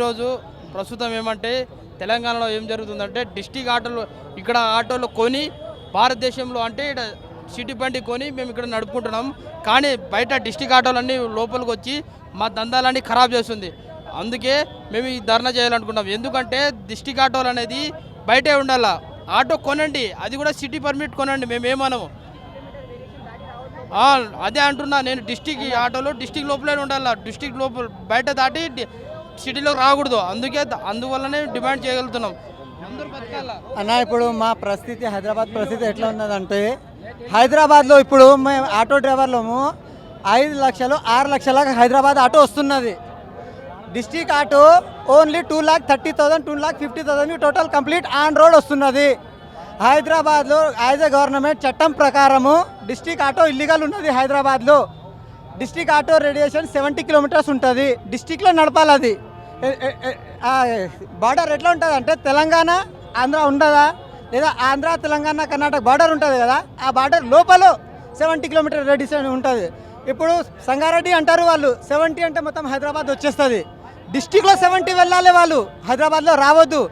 ఈరోజు ప్రస్తుతం ఏమంటే తెలంగాణలో ఏం జరుగుతుందంటే డిస్టిక్ ఆటోలు ఇక్కడ ఆటోలు కొని భారతదేశంలో అంటే ఇక్కడ సిటీ బండి కొని మేము ఇక్కడ నడుపుకుంటున్నాం. కానీ బయట డిస్టిక్ ఆటోలన్నీ లోపలికి వచ్చి మా దందాలన్నీ ఖరాబ్ చేస్తుంది. అందుకే మేము ఈ ధర్నా చేయాలనుకుంటాం. ఎందుకంటే డిస్టిక్ ఆటోలు అనేది బయటే ఉండాల. ఆటో కొనండి, అది కూడా సిటీ పర్మిట్ కొనండి, మేమేమనము. అదే అంటున్నా నేను, డిస్టిక్ ఆటోలు డిస్టిక్ లోపలే ఉండాలి, డిస్టిక్ లోపల బయట దాటి సిటీలో రాకూడదు. అందువల్లనే డిమాండ్ చేయగలుగుతున్నాం. అందరూ బతకాల అన్న. ఇప్పుడు మా పరిస్థితి, హైదరాబాద్ పరిస్థితి ఎట్లా ఉన్నదంటే, హైదరాబాద్లో ఇప్పుడు మేము ఆటో డ్రైవర్లము 5 లక్షలు 6 లక్షలకు హైదరాబాద్ ఆటో వస్తున్నది. District auto only 2,30,000 2,50,000 total complete on road వస్తున్నది. హైదరాబాద్లో యాజ్ ఎ గవర్నమెంట్ చట్టం ప్రకారము డిస్టిక్ ఆటో ఇల్లీగల్ ఉన్నది. హైదరాబాద్లో డిస్టిక్ ఆటో రేడియేషన్ 70 కిలోమీటర్స్ ఉంటుంది. డిస్టిక్లో నడపాలి. అది బార్డర్ ఎట్లా ఉంటుంది అంటే, తెలంగాణ ఆంధ్ర ఉండదా, లేదా ఆంధ్ర తెలంగాణ కర్ణాటక బార్డర్ ఉంటుంది కదా, ఆ బార్డర్ లోపల 70 కిలోమీటర్ రేడియేషన్ ఉంటుంది. ఇప్పుడు సంగారెడ్డి అంటారు వాళ్ళు, 70 అంటే మొత్తం హైదరాబాద్ వచ్చేస్తుంది. డిస్టిక్లో 70 వెళ్ళాలి వాళ్ళు, హైదరాబాద్లో రావద్దు.